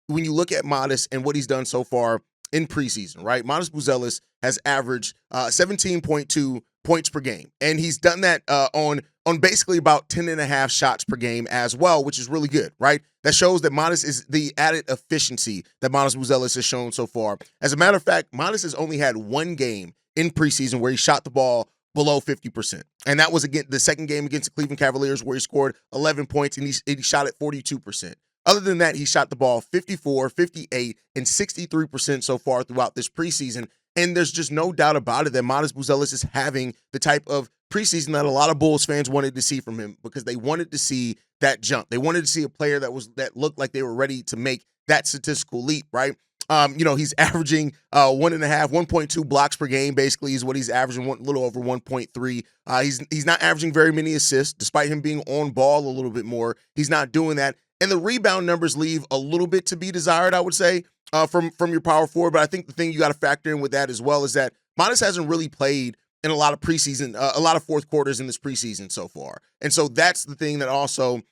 when you look at Modest and what he's done so far in preseason, right? Modest Buzelis has averaged 17.2 points per game, and he's done that on basically about 10 and a half shots per game as well, which is really good, right? That shows that Modest is the added efficiency that Modest Buzelis has shown so far. As a matter of fact, Modest has only had one game in preseason where he shot the ball below 50%. And that was again the second game against the Cleveland Cavaliers where he scored 11 points and he shot at 42%. Other than that, he shot the ball 54, 58, and 63% so far throughout this preseason. And there's just no doubt about it that Modest Buzelis is having the type of preseason that a lot of Bulls fans wanted to see from him because they wanted to see that jump. They wanted to see a player that looked like they were ready to make that statistical leap, right? He's averaging 1.2 blocks per game, basically, is what he's averaging, a little over 1.3. He's not averaging very many assists, despite him being on ball a little bit more. He's not doing that. And the rebound numbers leave a little bit to be desired, I would say, from your power forward. But I think the thing you got to factor in with that as well is that Modest hasn't really played in a lot of preseason, a lot of fourth quarters in this preseason so far. And so that's the thing that also,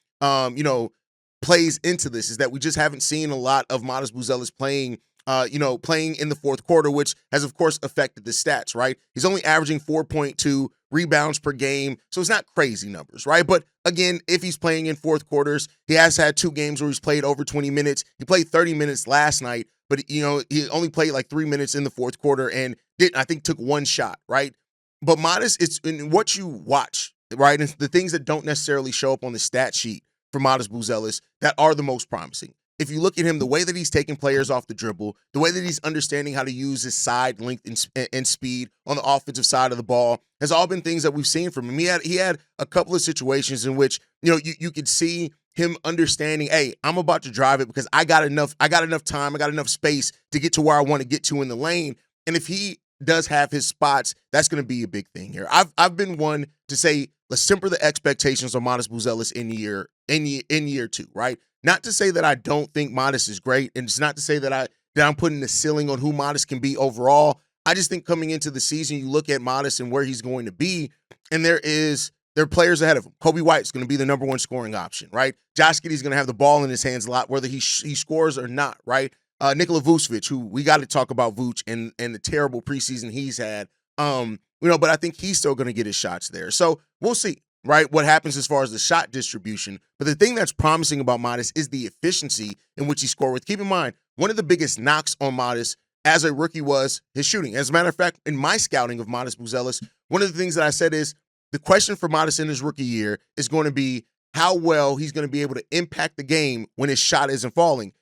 plays into this, is that we just haven't seen a lot of Modest Buzelis playing in the fourth quarter, which has, of course, affected the stats, right? He's only averaging 4.2 rebounds per game, so it's not crazy numbers, right? But again, if he's playing in fourth quarters, he has had 2 games where he's played over 20 minutes. He played 30 minutes last night, but he only played like 3 minutes in the fourth quarter and took 1 shot, right? But Modest, it's in what you watch, right? And the things that don't necessarily show up on the stat sheet for Modest Buzelis that are the most promising. If you look at him, the way that he's taking players off the dribble, the way that he's understanding how to use his side length and speed on the offensive side of the ball has all been things that we've seen from him. He had a couple of situations in which, you could see him understanding, hey, I'm about to drive it because I got enough time, I got enough space to get to where I want to get to in the lane. And if he does have his spots, that's going to be a big thing here. I've been one to say, let's temper the expectations on Modest Buzelis in year 2, right? Not to say that I don't think Modest is great, and it's not to say that I'm putting the ceiling on who Modest can be overall. I just think coming into the season, you look at Modest and where he's going to be, and there are players ahead of him. Kobe White's going to be the number 1 scoring option, right? Josh Giddey's going to have the ball in his hands a lot, whether he scores or not, right? Nikola Vucevic, who we got to talk about Vooch and the terrible preseason he's had. But I think he's still going to get his shots there. So we'll see, right, what happens as far as the shot distribution. But the thing that's promising about Modest is the efficiency in which he scored with. Keep in mind, one of the biggest knocks on Modest as a rookie was his shooting. As a matter of fact, in my scouting of Modest Buzelis, one of the things that I said is the question for Modest in his rookie year is going to be how well he's going to be able to impact the game when his shot isn't falling.